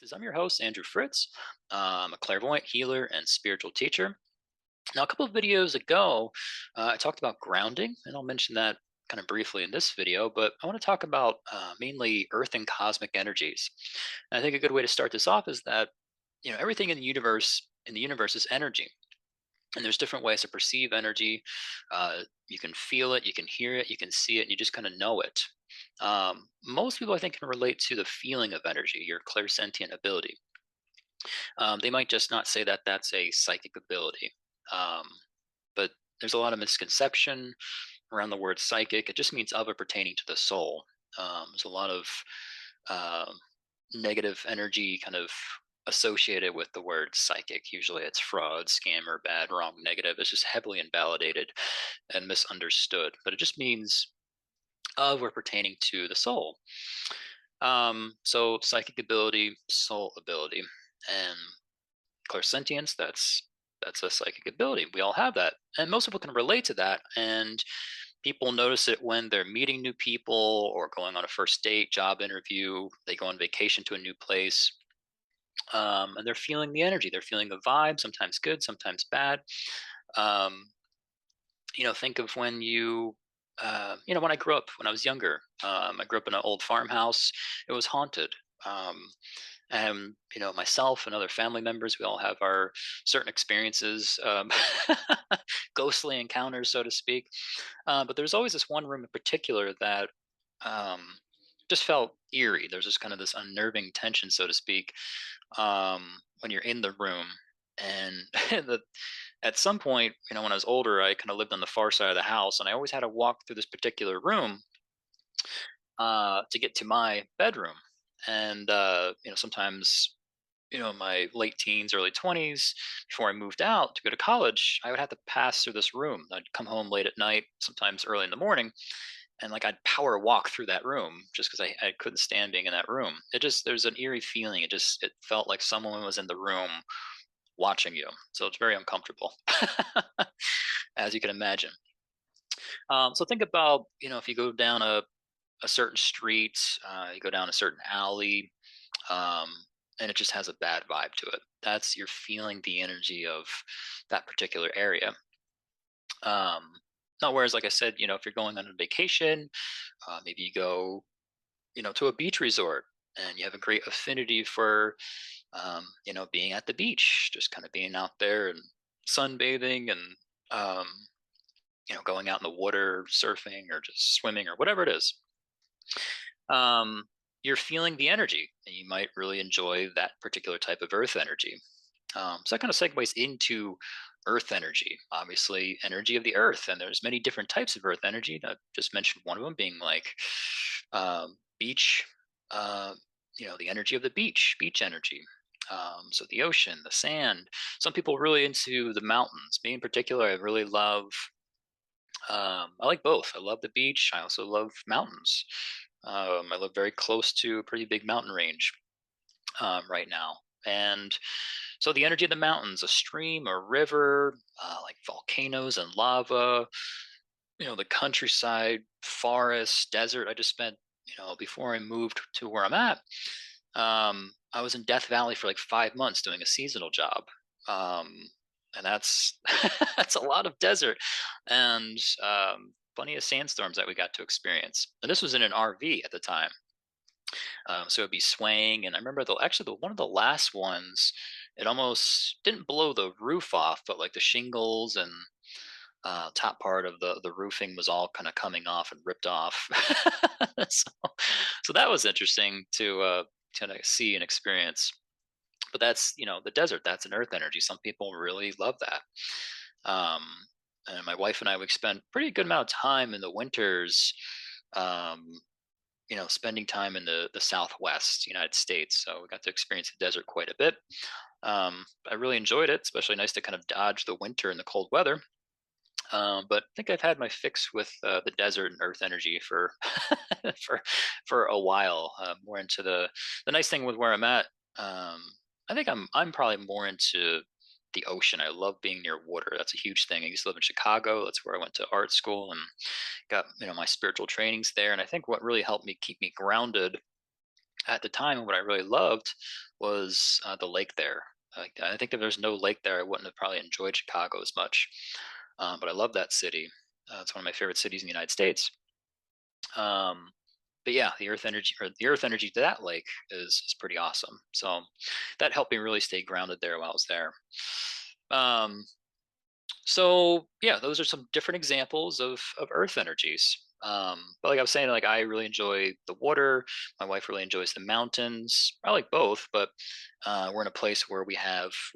Experiences. I'm your host, Andrew Fritz. I'm a clairvoyant healer and spiritual teacher. Now, a couple of videos ago, I talked about grounding, and I'll mention that kind of briefly in this video, but I want to talk about mainly earth and cosmic energies. And I think a good way to start this off is that, everything in the universe is energy. And there's different ways to perceive energy. You can feel it, you can hear it, you can see it, and you just kind of know it. Most people, I think, can relate to the feeling of energy, your clairsentient ability. They might just not say that that's a psychic ability. Um, but there's a lot of misconception around the word psychic. It just means of or pertaining to the soul. There's a lot of uh, negative energy kind of associated with the word psychic. Usually it's fraud, scammer, bad, wrong, negative. It's just heavily invalidated and misunderstood. But it just means of or pertaining to the soul. So psychic ability, soul ability, and clairsentience, that's a psychic ability. We all have that. And most people can relate to that. And people notice it when they're meeting new people or going on a first date, job interview, they go on vacation to a new place. And they're feeling the energy, they're feeling the vibe, sometimes good, sometimes bad. Um, think of when when I grew up, when I was younger, I grew up in an old farmhouse. It was haunted. Um, and myself and other family members, we all have our certain experiences, ghostly encounters, so to speak. But there's always this one room in particular that um, just felt eerie. There's just kind of this unnerving tension, so to speak, when you're in the room. And at some point, when I was older, I kind of lived on the far side of the house, and I always had to walk through this particular room to get to my bedroom. And sometimes, my late teens, early 20s, before I moved out to go to college, I would have to pass through this room. I'd come home late at night, sometimes early in the morning, and like I'd power walk through that room just because I couldn't stand being in that room. There's an eerie feeling. It felt like someone was in the room watching you. So it's very uncomfortable, as you can imagine. So think about, if you go down a certain street, you go down a certain alley, um, and it just has a bad vibe to it. You're feeling the energy of that particular area. Um, Now, whereas, like I said, if you're going on a vacation, maybe you go, to a beach resort, and you have a great affinity for, being at the beach, just kind of being out there and sunbathing and, um, going out in the water, surfing or just swimming or whatever it is. Um, you're feeling the energy, and you might really enjoy that particular type of earth energy. So that kind of segues into earth energy, obviously energy of the earth, and there's many different types of earth energy. I just mentioned one of them being like beach, uh, the energy of the beach energy. So the ocean, the sand. Some people are really into the mountains. Me in particular, I really love. I like both. I love the beach. I also love mountains. I live very close to a pretty big mountain range right now, and so the energy of the mountains, a stream, a river, like volcanoes and lava, the countryside, forest, desert. I just spent, before I moved to where I'm at, I was in Death Valley for like 5 months doing a seasonal job. Um, and that's that's a lot of desert and plenty of sandstorms that we got to experience. And this was in an RV at the time. So it'd be swaying, and I remember the one of the last ones, it almost didn't blow the roof off, but like the shingles and top part of the roofing was all kind of coming off and ripped off. so, so that was interesting to kind of see and experience. But that's the desert. That's an earth energy. Some people really love that. Um, and my wife and I would spend pretty good amount of time in the winters. Um, spending time in the Southwest United States. So we got to experience the desert quite a bit. I really enjoyed it, especially nice to kind of dodge the winter and the cold weather. But I think I've had my fix with the desert and earth energy for for for a while. More into the nice thing with where I'm at. Um, I think I'm probably more into the ocean. I love being near water. That's a huge thing. I used to live in Chicago. That's where I went to art school and got my spiritual trainings there. And I think what really helped me keep me grounded At the time, what I really loved was the lake there. Like, I think if there's no lake there, I wouldn't have probably enjoyed Chicago as much. But I love that city. It's one of my favorite cities in the United States. Um, but yeah, the earth energy to that lake is pretty awesome. So that helped me really stay grounded there while I was there. Um, so yeah, those are some different examples of earth energies. But like I was saying, like I really enjoy the water. My wife really enjoys the mountains. I like both, but we're in a place where we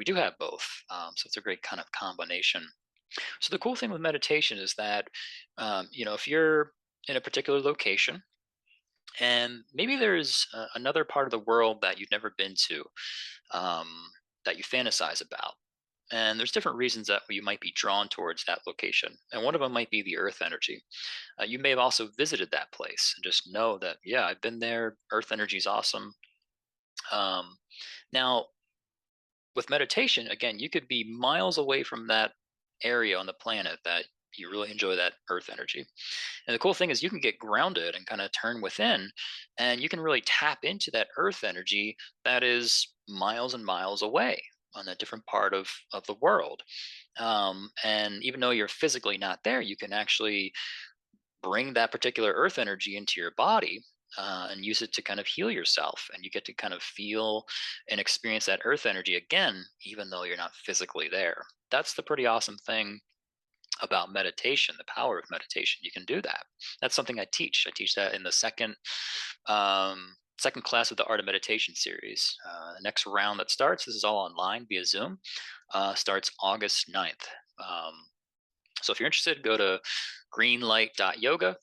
do have both. So it's a great kind of combination. So the cool thing with meditation is that if you're in a particular location and maybe there's another part of the world that you've never been to, um, that you fantasize about. And there's different reasons that you might be drawn towards that location. And one of them might be the earth energy. You may have also visited that place and just know that, yeah, I've been there. Earth energy is awesome. Um, Now, with meditation, again, you could be miles away from that area on the planet that you really enjoy that earth energy. And the cool thing is you can get grounded and kind of turn within, and you can really tap into that earth energy that is miles and miles away on a different part of the world. And even though you're physically not there, you can actually bring that particular earth energy into your body, and use it to kind of heal yourself. And you get to kind of feel and experience that earth energy again, even though you're not physically there. That's the pretty awesome thing about meditation, the power of meditation. You can do that. That's something I teach. I teach that in the second class of the Art of Meditation series. The next round that starts, this is all online via Zoom, starts August 9th. Um, so if you're interested, go to greenlight.yoga.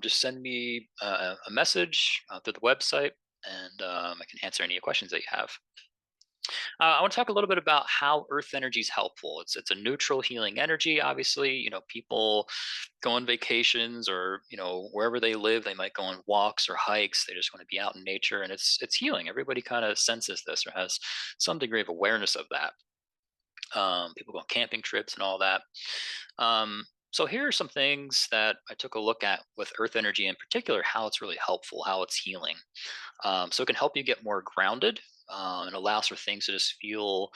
Just send me a message through the website, and I can answer any questions that you have. I want to talk a little bit about how earth energy is helpful. It's a neutral healing energy. Obviously, people go on vacations, or wherever they live, they might go on walks or hikes. They just want to be out in nature, and it's healing. Everybody kind of senses this or has some degree of awareness of that. People go on camping trips and all that. So here are some things that I took a look at with earth energy in particular, how it's really helpful, how it's healing. So it can help you get more grounded, and allows for things to just feel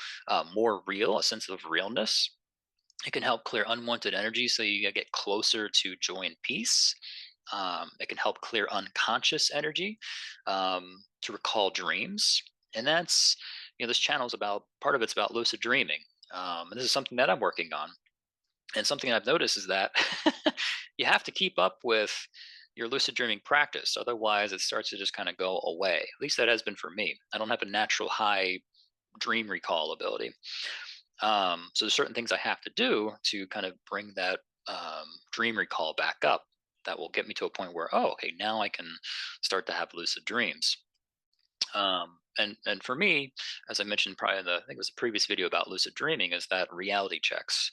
more real, a sense of realness. It can help clear unwanted energy so you get closer to joy and peace. It can help clear unconscious energy, to recall dreams. And this channel is about, part of it's about lucid dreaming. And this is something that I'm working on. And something I've noticed is that you have to keep up with your lucid dreaming practice. Otherwise, it starts to just kind of go away. At least that has been for me. I don't have a natural high dream recall ability. So there's certain things I have to do to kind of bring that dream recall back up. That will get me to a point where, oh, okay, now I can start to have lucid dreams. And for me, as I mentioned probably in I think it was a previous video about lucid dreaming, is that reality checks,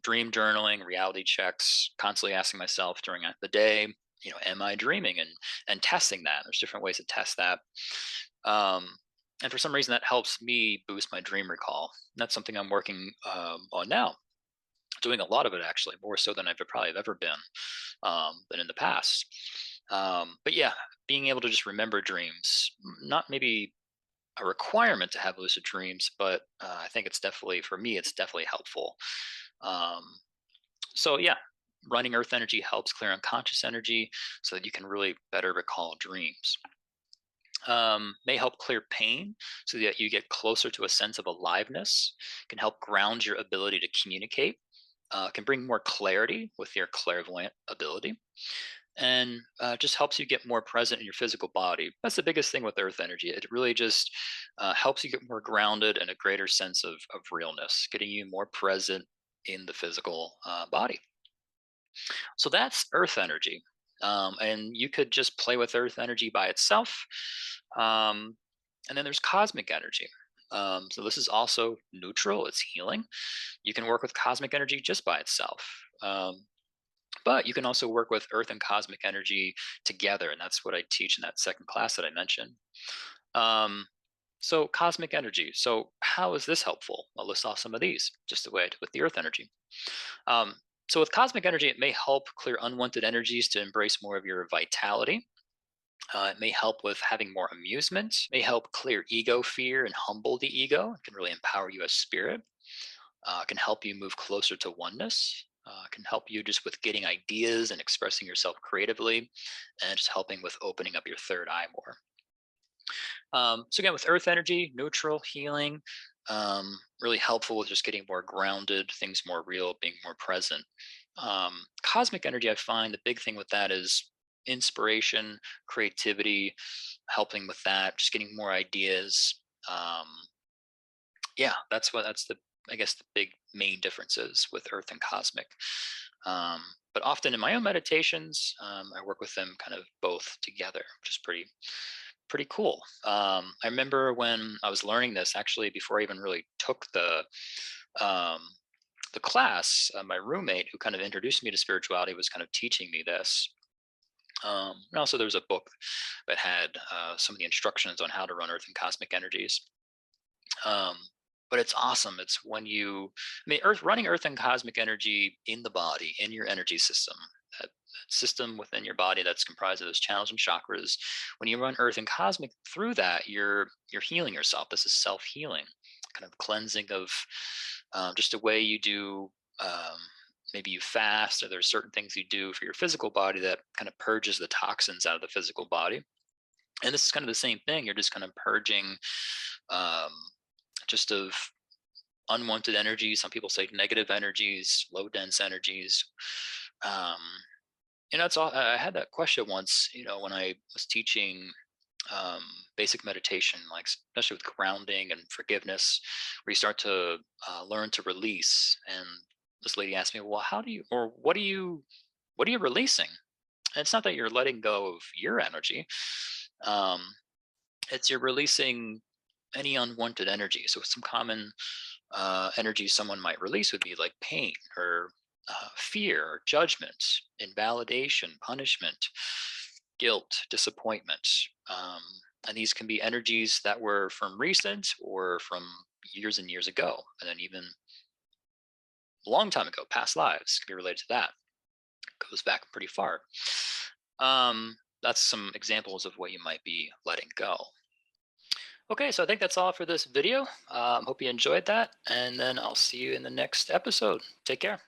dream journaling, reality checks, constantly asking myself during the day, am I dreaming, and testing that. There's different ways to test that. Um, and for some reason, that helps me boost my dream recall. And that's something I'm working on now. Doing a lot of it, actually, more so than I've probably ever been in the past. But yeah, being able to just remember dreams, not maybe a requirement to have lucid dreams, but I think it's definitely, for me, it's definitely helpful. Um, so yeah, running earth energy helps clear unconscious energy so that you can really better recall dreams. May help clear pain so that you get closer to a sense of aliveness, can help ground your ability to communicate, can bring more clarity with your clairvoyant ability, and just helps you get more present in your physical body. That's the biggest thing with earth energy. It really just helps you get more grounded and a greater sense of realness, getting you more present in the physical body. So that's earth energy. And you could just play with earth energy by itself. Um, and then there's cosmic energy. So this is also neutral, it's healing. You can work with cosmic energy just by itself. But you can also work with earth and cosmic energy together. And that's what I teach in that second class that I mentioned. Um, so cosmic energy. So how is this helpful? I'll list off some of these just the way I did with the earth energy. Um, so with cosmic energy, it may help clear unwanted energies to embrace more of your vitality. It may help with having more amusement, may help clear ego fear and humble the ego. It can really empower you as spirit. Can help you move closer to oneness. Can help you just with getting ideas and expressing yourself creatively, and just helping with opening up your third eye more. So again, with earth energy, neutral, healing, really helpful with just getting more grounded, things more real, being more present. Cosmic energy, I find the big thing with that is inspiration, creativity, helping with that, just getting more ideas. Um, yeah, that's the, I guess, the big main differences with earth and cosmic. Um, but often in my own meditations, I work with them kind of both together, which is pretty cool. I remember when I was learning this, actually, before I even really took um, the class, my roommate who kind of introduced me to spirituality was kind of teaching me this. And also, there was a book that had some of the instructions on how to run Earth and cosmic energies. Um, but it's awesome. It's when I mean, running Earth and cosmic energy in the body, in your energy system, that system within your body that's comprised of those channels and chakras. When you run Earth and cosmic through that, you're healing yourself. This is self healing, kind of cleansing of just a way you do. Maybe you fast, or there's certain things you do for your physical body that kind of purges the toxins out of the physical body. And this is kind of the same thing. You're just kind of purging um, just of unwanted energies. Some people say negative energies, low dense energies. Um, it's all. I had that question once. When I was teaching um, basic meditation, like especially with grounding and forgiveness, where you start to learn to release. And this lady asked me, "Well, how do you, or what are you releasing?" And it's not that you're letting go of your energy. Um, it's you're releasing any unwanted energy. So some common energy someone might release would be like pain or fear or judgment, invalidation, punishment, guilt, disappointment. Um, and these can be energies that were from recent or from years and years ago. And then even a long time ago, past lives can be related to that. It goes back pretty far. That's some examples of what you might be letting go. Okay, so I think that's all for this video. Hope you enjoyed that, and then I'll see you in the next episode. Take care.